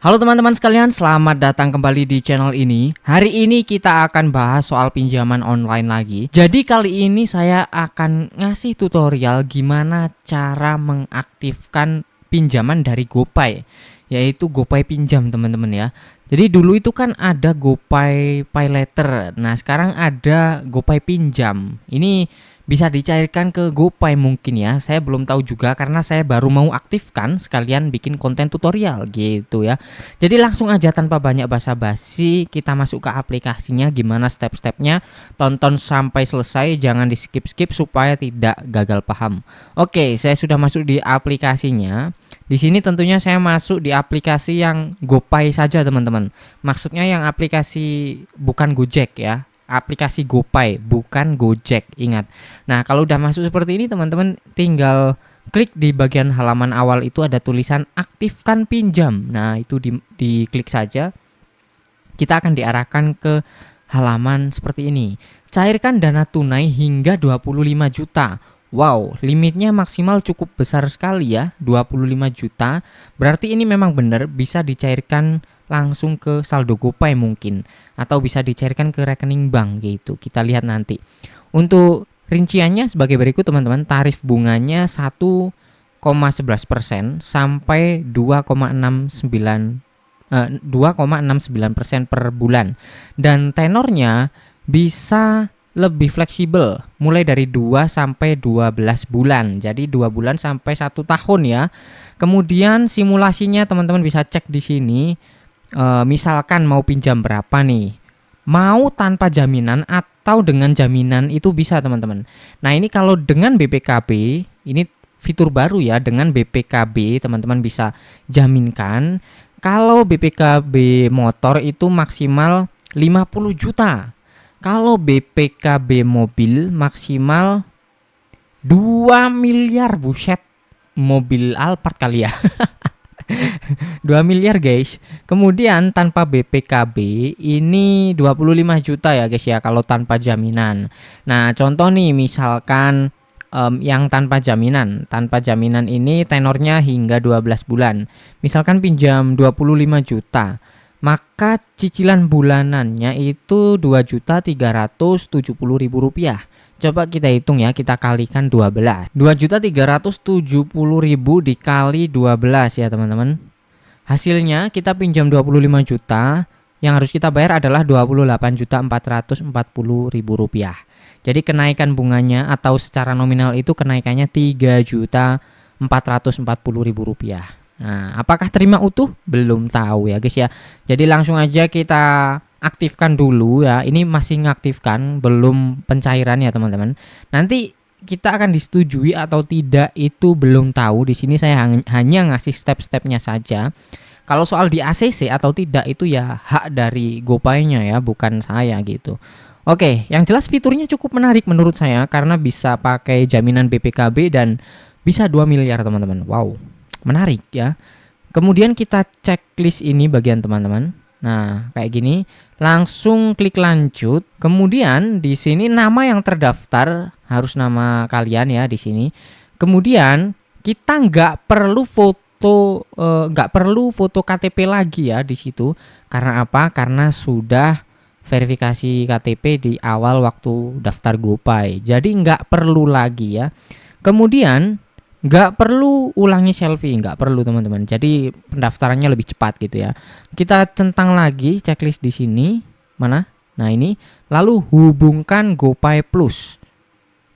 Halo teman-teman sekalian, selamat datang kembali di channel ini. Hari ini kita akan bahas soal pinjaman online lagi. Jadi kali ini saya akan ngasih tutorial gimana cara mengaktifkan pinjaman dari GoPay, yaitu GoPay pinjam teman-teman ya. Jadi dulu itu kan ada GoPay Pay Later. Nah, sekarang ada GoPay pinjam. Ini bisa dicairkan ke GoPay mungkin ya. Saya belum tahu juga karena saya baru mau aktifkan sekalian bikin konten tutorial gitu ya. Jadi langsung aja tanpa banyak basa-basi kita masuk ke aplikasinya, gimana step-stepnya. Tonton sampai selesai, jangan di skip-skip supaya tidak gagal paham. Oke, saya sudah masuk di aplikasinya. Di sini tentunya saya masuk di aplikasi yang GoPay saja teman-teman. Maksudnya yang aplikasi bukan Gojek ya. Aplikasi GoPay bukan Gojek, ingat. Nah, kalau udah masuk seperti ini teman-teman tinggal klik di bagian halaman awal itu ada tulisan aktifkan pinjam. Nah, itu diklik saja. Kita akan diarahkan ke halaman seperti ini. Cairkan dana tunai hingga 25 juta. Wow, limitnya maksimal cukup besar sekali ya, 25 juta. Berarti ini memang benar bisa dicairkan langsung ke saldo GoPay mungkin, atau bisa dicairkan ke rekening bank gitu. Kita lihat nanti. Untuk rinciannya sebagai berikut teman-teman, tarif bunganya 1,11% sampai 2,69% per bulan. Dan tenornya bisa lebih fleksibel, mulai dari 2 sampai 12 bulan. Jadi 2 bulan sampai 1 tahun ya. Kemudian simulasinya teman-teman bisa cek di sini. Misalkan mau pinjam berapa nih? Mau tanpa jaminan atau dengan jaminan itu bisa teman-teman. Nah, ini kalau dengan BPKB, ini fitur baru ya, dengan BPKB teman-teman bisa jaminkan. Kalau BPKB motor itu maksimal 50 juta. Kalau BPKB mobil maksimal 2 miliar, buset. Mobil Alphard kali ya. 2 miliar guys. Kemudian tanpa BPKB ini 25 juta ya guys ya, kalau tanpa jaminan. Nah, contoh nih misalkan yang tanpa jaminan. Tanpa jaminan ini tenornya hingga 12 bulan. Misalkan pinjam 25 juta. Maka cicilan bulanannya itu Rp2.370.000. Coba kita hitung ya, kita kalikan 12. 2.370.000 dikali 12 ya teman-teman. Hasilnya kita pinjam 25 juta, yang harus kita bayar adalah Rp28.440.000. Jadi kenaikan bunganya atau secara nominal itu kenaikannya Rp3.440.000. Nah, apakah terima utuh? Belum tahu ya guys ya. Jadi langsung aja kita aktifkan dulu ya. Ini masih ngaktifkan, belum pencairan ya teman-teman. Nanti kita akan disetujui atau tidak itu belum tahu. Di sini saya hanya ngasih step-stepnya saja. Kalau soal di ACC atau tidak itu ya hak dari GoPay-nya ya, bukan saya gitu. Oke, yang jelas fiturnya cukup menarik menurut saya karena bisa pakai jaminan BPKB dan bisa 2 miliar teman-teman. Wow, menarik ya. Kemudian kita checklist ini bagian teman-teman. Nah, kayak gini, langsung klik lanjut. Kemudian di sini nama yang terdaftar harus nama kalian ya di sini. Kemudian kita nggak perlu foto KTP lagi ya di situ. Karena apa? Karena sudah verifikasi KTP di awal waktu daftar GoPay. Jadi nggak perlu lagi ya. Kemudian nggak perlu ulangi selfie, nggak perlu teman-teman. Jadi pendaftarannya lebih cepat gitu ya. Kita centang lagi checklist di sini. Mana? Nah, ini. Lalu hubungkan GoPay Plus.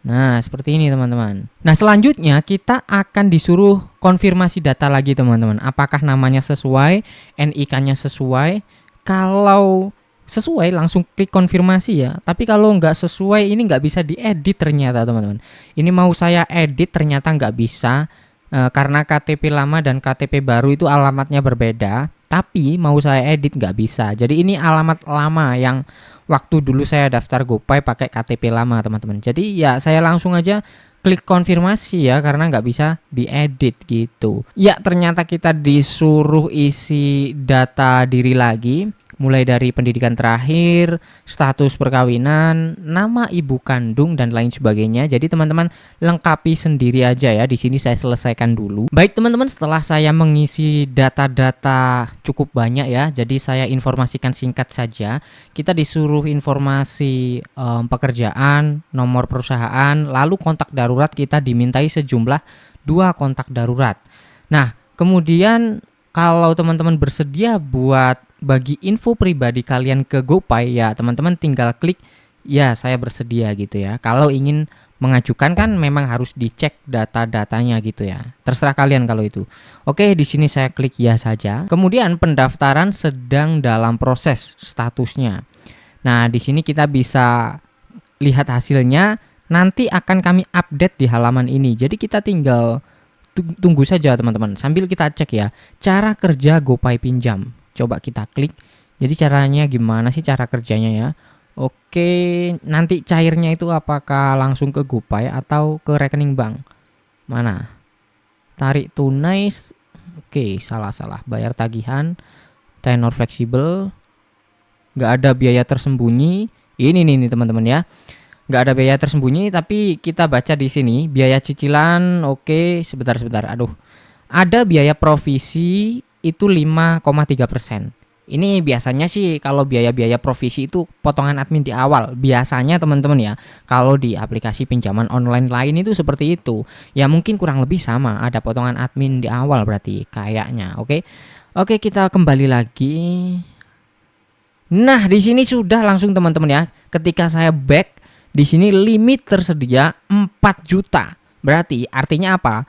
Nah, seperti ini teman-teman. Nah, selanjutnya kita akan disuruh konfirmasi data lagi teman-teman. Apakah namanya sesuai, NIK-nya sesuai. Kalau sesuai langsung klik konfirmasi ya. Tapi kalau nggak sesuai ini nggak bisa diedit ternyata teman-teman. Ini mau saya edit ternyata nggak bisa karena KTP lama dan KTP baru itu alamatnya berbeda. Tapi mau saya edit nggak bisa. Jadi ini alamat lama yang waktu dulu saya daftar GoPay pakai KTP lama teman-teman. Jadi ya saya langsung aja klik konfirmasi ya, karena nggak bisa diedit gitu. Ya, ternyata kita disuruh isi data diri lagi, mulai dari pendidikan terakhir, status perkawinan, nama ibu kandung dan lain sebagainya. Jadi teman-teman lengkapi sendiri aja ya. Di sini saya selesaikan dulu. Baik teman-teman, setelah saya mengisi data-data cukup banyak ya, jadi saya informasikan singkat saja. Kita disuruh informasi pekerjaan, nomor perusahaan, lalu kontak darurat kita dimintai sejumlah 2 kontak darurat. Nah, kemudian kalau teman-teman bersedia buat bagi info pribadi kalian ke GoPay ya, teman-teman tinggal klik ya saya bersedia gitu ya. Kalau ingin mengajukan kan memang harus dicek data-datanya gitu ya. Terserah kalian kalau itu. Oke, di sini saya klik ya saja. Kemudian pendaftaran sedang dalam proses statusnya. Nah, di sini kita bisa lihat hasilnya, nanti akan kami update di halaman ini. Jadi kita tinggal tunggu saja teman-teman, sambil kita cek ya cara kerja GoPay Pinjam. Coba kita klik. Jadi caranya gimana sih cara kerjanya ya? Oke, nanti cairnya itu apakah langsung ke GoPay atau ke rekening bank? Mana? Tarik tunai. Oke, salah. Bayar tagihan, tenor fleksibel, nggak ada biaya tersembunyi. Ini nih teman-teman ya. Nggak ada biaya tersembunyi, tapi kita baca di sini biaya cicilan. Oke, sebentar. Aduh, ada biaya provisi itu 5,3%. Ini biasanya sih kalau biaya-biaya provisi itu potongan admin di awal. Biasanya teman-teman ya, kalau di aplikasi pinjaman online lain itu seperti itu. Ya mungkin kurang lebih sama, ada potongan admin di awal berarti kayaknya. Oke, kita kembali lagi. Nah, di sini sudah langsung teman-teman ya. Ketika saya back, di sini limit tersedia 4 juta. Berarti artinya apa?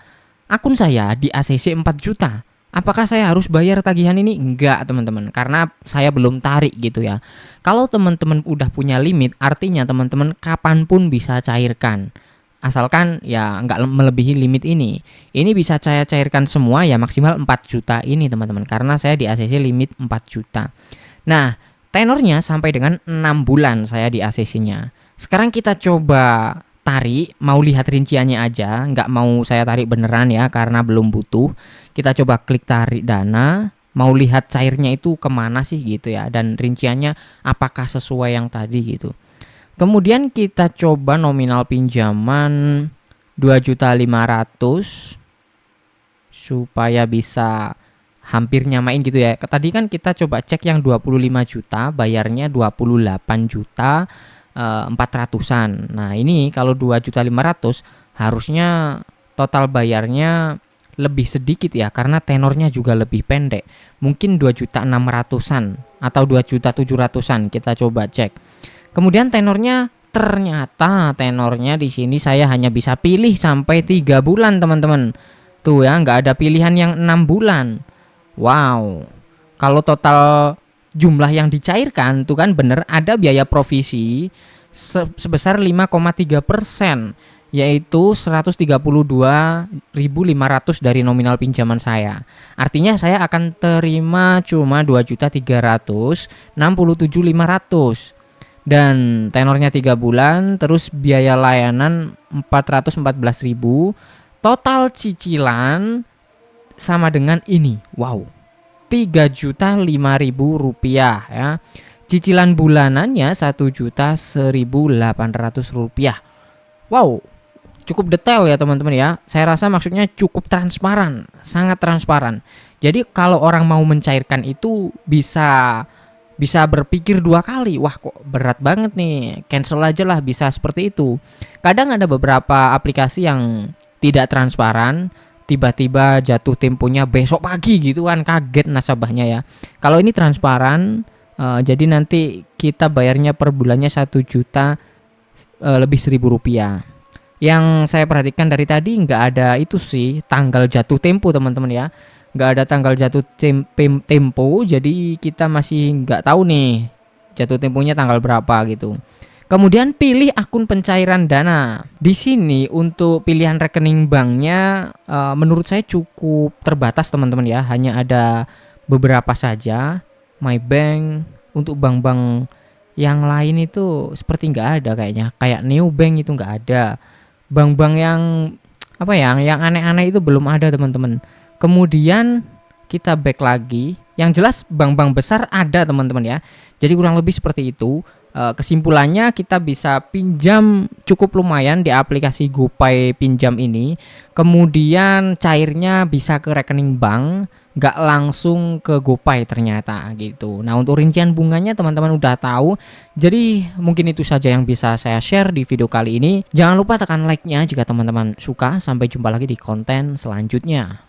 Akun saya di ACC 4 juta. Apakah saya harus bayar tagihan ini? Enggak teman-teman, karena saya belum tarik gitu ya. Kalau teman-teman udah punya limit, artinya teman-teman kapanpun bisa cairkan. Asalkan ya nggak melebihi limit ini. Ini bisa saya cairkan semua ya maksimal 4 juta ini teman-teman. Karena saya di ACC limit 4 juta. Nah, tenornya sampai dengan 6 bulan saya di ACC-nya. Sekarang kita coba tarik, mau lihat rinciannya aja, nggak mau saya tarik beneran ya karena belum butuh. Kita coba klik tarik dana, mau lihat cairnya itu kemana sih gitu ya, dan rinciannya apakah sesuai yang tadi gitu. Kemudian kita coba nominal pinjaman 2.500.000 supaya bisa hampir nyamain gitu ya. Tadi kan kita coba cek yang 25 juta, bayarnya 28 juta 400-an. Nah, ini kalau 2.500.000 harusnya total bayarnya lebih sedikit ya karena tenornya juga lebih pendek. Mungkin 2.600.000-an atau 2.700.000-an kita coba cek. Kemudian tenornya ternyata tenornya di sini saya hanya bisa pilih sampai 3 bulan, teman-teman. Tuh ya, nggak ada pilihan yang 6 bulan. Wow. Kalau total jumlah yang dicairkan tuh kan bener ada biaya provisi sebesar 5,3%, yaitu 132.500 dari nominal pinjaman saya. Artinya saya akan terima cuma 2.367.500 dan tenornya 3 bulan, terus biaya layanan 414.000. Total cicilan sama dengan ini. Wow. 3.005.000 rupiah ya. Cicilan bulanannya 1.1.800 rupiah. Wow, cukup detail ya teman-teman ya. Saya rasa maksudnya cukup transparan, sangat transparan. Jadi kalau orang mau mencairkan itu bisa berpikir 2 kali. Wah, kok berat banget nih, cancel aja lah, bisa seperti itu. Kadang ada beberapa aplikasi yang tidak transparan, tiba-tiba jatuh temponya besok pagi gitu kan, kaget nasabahnya ya. Kalau ini transparan, jadi nanti kita bayarnya per bulannya 1 juta lebih 1.000 rupiah. Yang saya perhatikan dari tadi nggak ada itu sih tanggal jatuh tempo teman-teman ya, nggak ada tanggal jatuh tempo, jadi kita masih nggak tahu nih jatuh temponya tanggal berapa gitu. Kemudian pilih akun pencairan dana. Di sini untuk pilihan rekening banknya menurut saya cukup terbatas teman-teman ya, hanya ada beberapa saja. My Bank, untuk bank-bank yang lain itu seperti nggak ada kayaknya. Kayak New Bank itu nggak ada. bank-bank yang apa ya, yang aneh-aneh itu belum ada teman-teman. Kemudian kita back lagi, yang jelas bank-bank besar ada teman-teman ya. Jadi kurang lebih seperti itu. Kesimpulannya kita bisa pinjam cukup lumayan di aplikasi GoPay pinjam ini. Kemudian cairnya bisa ke rekening bank, nggak langsung ke GoPay ternyata gitu. Nah untuk rincian bunganya teman-teman udah tahu. Jadi mungkin itu saja yang bisa saya share di video kali ini. Jangan lupa tekan like-nya jika teman-teman suka. Sampai jumpa lagi di konten selanjutnya.